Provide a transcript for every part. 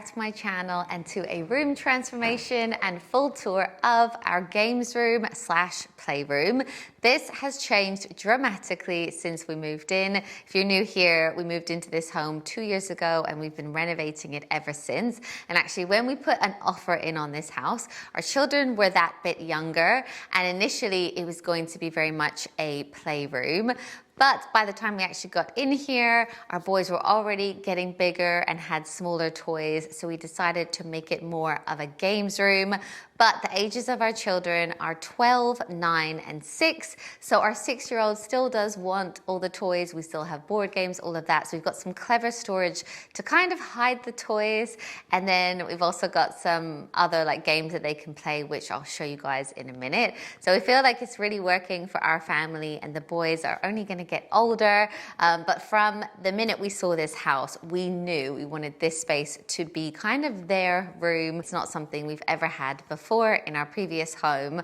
back to my channel and to a room transformation and full tour of our games room slash playroom. This has changed dramatically since we moved in. If you're new here, we moved into this home 2 years ago and we've been renovating it ever since. And actually when we put an offer in on this house, our children were that bit younger, and initially it was going to be very much a playroom. But by the time we actually got in here, our boys were already getting bigger and had smaller toys. So we decided to make it more of a games room. But the ages of our children are 12, 9, and 6. So our 6-year-old still does want all the toys. We still have board games, all of that. So we've got some clever storage to kind of hide the toys. And then we've also got some other like games that they can play, which I'll show you guys in a minute. So we feel like it's really working for our family, and the boys are only going to get older. But from the minute we saw this house, we knew we wanted this space to be kind of their room. It's not something we've ever had before in our previous home,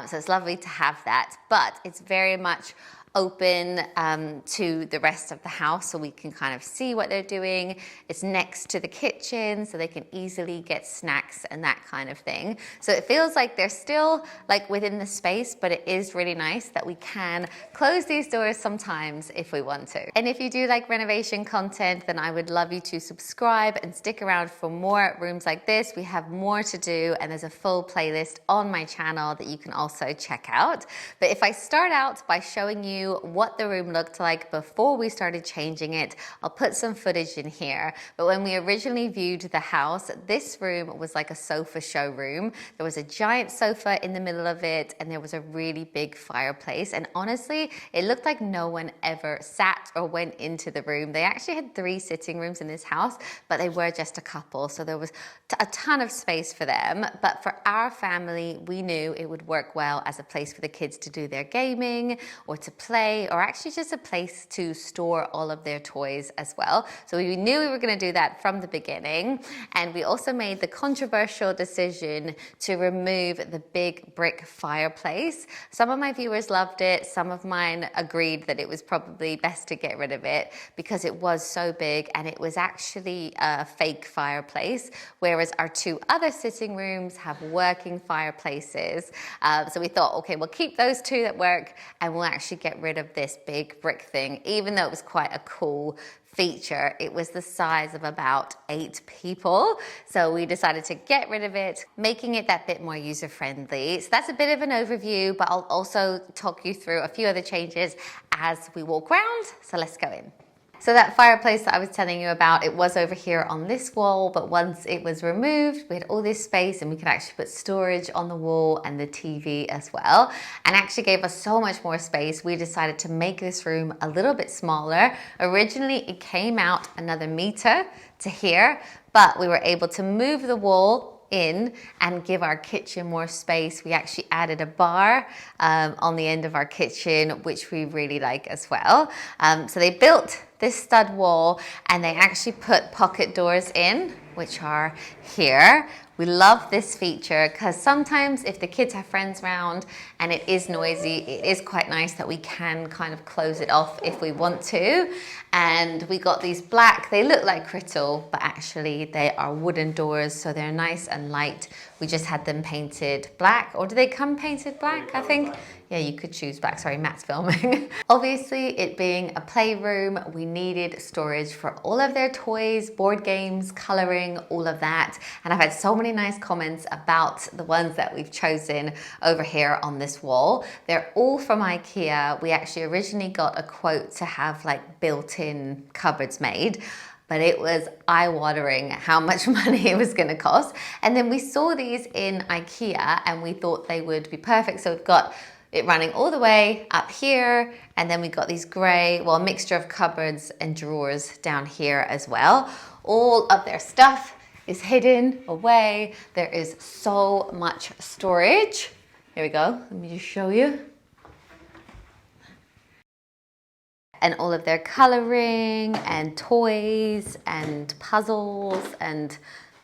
so it's lovely to have that, but it's very much open to the rest of the house, so we can kind of see what they're doing. It's next to the kitchen, so they can easily get snacks and that kind of thing. So it feels like they're still like within the space, but it is really nice that we can close these doors sometimes if we want to. And if you do like renovation content, then I would love you to subscribe and stick around for more rooms like this. We have more to do, and there's a full playlist on my channel that you can also check out. But if I start out by showing you what the room looked like before we started changing it, I'll put some footage in here. But when we originally viewed the house, this room was like a sofa showroom. There was a giant sofa in the middle of it, and there was a really big fireplace. And honestly, it looked like no one ever sat or went into the room. They actually had 3 sitting rooms in this house, but they were just a couple. So there was a ton of space for them. But for our family, we knew it would work well as a place for the kids to do their gaming or to play, or actually just a place to store all of their toys as well. So we knew we were going to do that from the beginning. And we also made the controversial decision to remove the big brick fireplace. Some of my viewers loved it. Some of mine agreed that it was probably best to get rid of it because it was so big, and it was actually a fake fireplace, whereas our 2 other sitting rooms have working fireplaces. So we thought, okay, we'll keep those 2 that work, and we'll actually get rid of this big brick thing. Even though it was quite a cool feature, it was the size of about 8 people. So we decided to get rid of it, making it that bit more user-friendly. So that's a bit of an overview, but I'll also talk you through a few other changes as we walk around. So let's go in. So that fireplace that I was telling you about, it was over here on this wall, but once it was removed, we had all this space and we could actually put storage on the wall and the TV as well. And actually gave us so much more space, we decided to make this room a little bit smaller. Originally, it came out another meter to here, but we were able to move the wall in and give our kitchen more space. We actually added a bar on the end of our kitchen, which we really like as well. So they built this stud wall, and they actually put pocket doors in, which are here. We love this feature because sometimes if the kids have friends around and it is noisy, it is quite nice that we can kind of close it off if we want to. And we got these black, they look like crystal, but actually they are wooden doors, so they're nice and light. We just had them painted black, or do they come painted black, I think? Yeah, you could choose black. Sorry, Matt's filming. Obviously, it being a playroom, we needed storage for all of their toys, board games, coloring, all of that. And I've had so many nice comments about the ones that we've chosen over here on this wall. They're all from IKEA. We actually originally got a quote to have like built-in cupboards made, but it was eye-watering how much money it was gonna cost. And then we saw these in IKEA and we thought they would be perfect. So we've got it running all the way up here, and then we got these gray, well, a mixture of cupboards and drawers down here as well. All of their stuff is hidden away. There is so much storage. Here we go, let me just show you. And all of their coloring and toys and puzzles and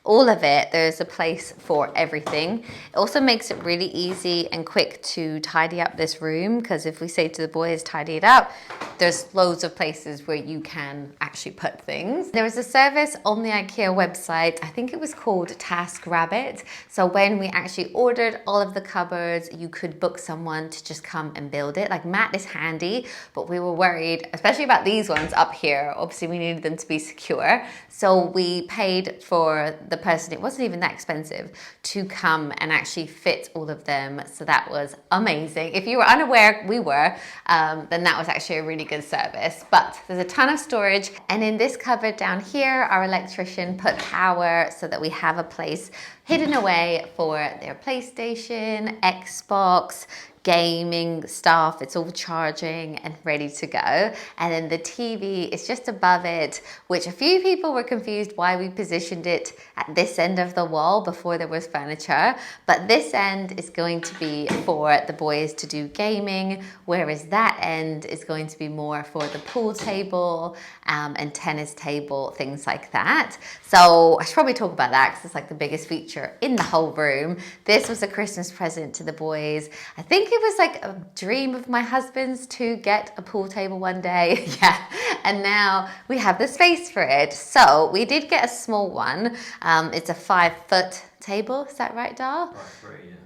all of it, there's a place for everything. It also makes it really easy and quick to tidy up this room, because if we say to the boys, tidy it up, there's loads of places where you can actually put things. There was a service on the IKEA website, I think it was called TaskRabbit. So when we actually ordered all of the cupboards, you could book someone to just come and build it. Like Matt is handy, but we were worried, especially about these ones up here. Obviously we needed them to be secure. So we paid for the person, it wasn't even that expensive, to come and actually fit all of them. So that was amazing. If you were unaware, we were, then that was actually a really good service. But there's a ton of storage. And in this cupboard down here, our electrician put power so that we have a place hidden away for their PlayStation, Xbox, gaming stuff. It's all charging and ready to go. And then the TV is just above it, which a few people were confused why we positioned it at this end of the wall before there was furniture. But this end is going to be for the boys to do gaming, whereas that end is going to be more for the pool table and tennis table, things like that. So I should probably talk about that because it's like the biggest feature in the whole room. This was a Christmas present to the boys. I think it was like a dream of my husband's to get a pool table one day. Yeah, and now we have the space for it. So we did get a small one. It's a 5-foot table. Is that right, Dar?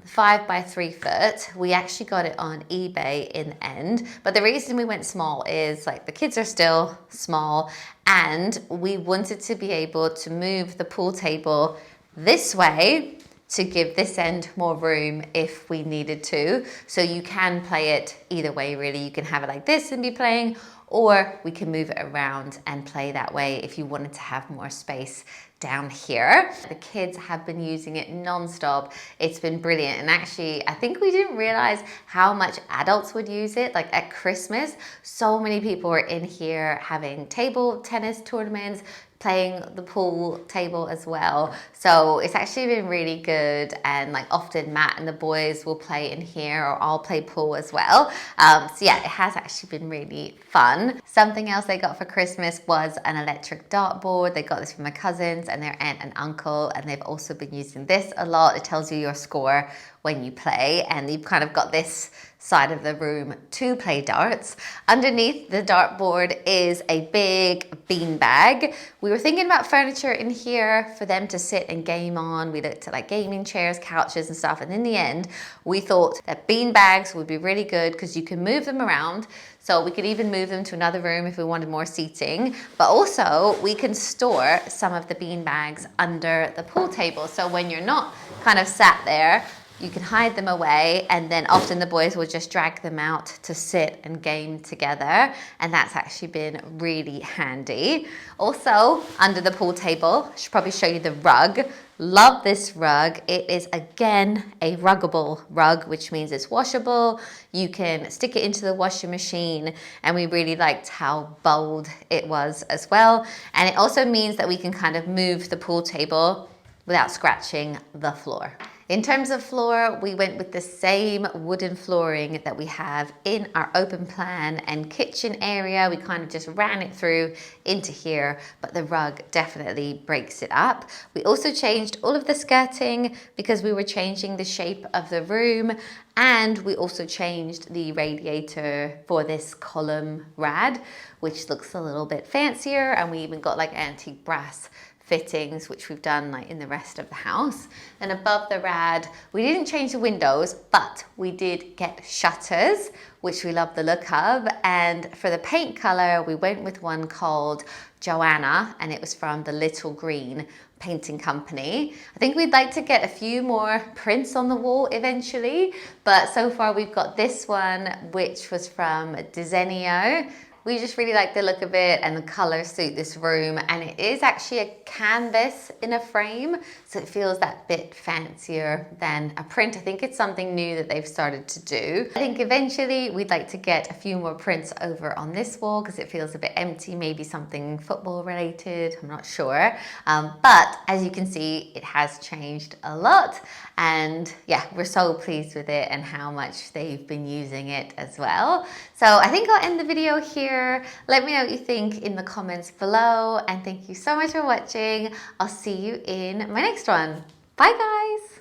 5 by 3 foot. We actually got it on eBay in the end. But the reason we went small is like the kids are still small, and we wanted to be able to move the pool table this way to give this end more room if we needed to. So you can play it either way, really. You can have it like this and be playing, or we can move it around and play that way if you wanted to have more space down here. The kids have been using it non-stop. It's been brilliant. And actually, I think we didn't realize how much adults would use it. Like at Christmas, so many people were in here having table tennis tournaments, playing the pool table as well. So it's actually been really good, and like often Matt and the boys will play in here, or I'll play pool as well. So yeah, it has actually been really fun. Something else they got for Christmas was an electric dartboard. They got this from my cousins and their aunt and uncle, and they've also been using this a lot. It tells you your score when you play, and you've kind of got this side of the room to play darts. Underneath the dartboard is a big bean bag. We were thinking about furniture in here for them to sit and game on. We looked at like gaming chairs, couches and stuff, and in the end we thought that bean bags would be really good because you can move them around. So we could even move them to another room if we wanted more seating, but also we can store some of the bean bags under the pool table. So when you're not kind of sat there, you can hide them away, and then often the boys will just drag them out to sit and game together, and that's actually been really handy. Also, under the pool table, I should probably show you the rug. Love this rug. It is again a ruggable rug, which means it's washable. You can stick it into the washing machine, and we really liked how bold it was as well. And it also means that we can kind of move the pool table without scratching the floor. In terms of floor, we went with the same wooden flooring that we have in our open plan and kitchen area. We kind of just ran it through into here, but the rug definitely breaks it up. We also changed all of the skirting because we were changing the shape of the room, and we also changed the radiator for this column rad, which looks a little bit fancier, and we even got like antique brass fittings, which we've done like in the rest of the house. And above the rad, we didn't change the windows, but we did get shutters, which we love the look of. And for the paint color, we went with one called Joanna, and it was from the Little Greene painting company. I think we'd like to get a few more prints on the wall eventually, but so far we've got this one, which was from Desenio. We just really like the look of it, and the colors suit this room, and it is actually a canvas in a frame, so it feels that bit fancier than a print. I think it's something new that they've started to do. I think eventually we'd like to get a few more prints over on this wall because it feels a bit empty, maybe something football related, I'm not sure. But as you can see, it has changed a lot, and yeah, we're so pleased with it and how much they've been using it as well. So I think I'll end the video here. here. Let me know what you think in the comments below, and thank you so much for watching. I'll see you in my next one. Bye guys.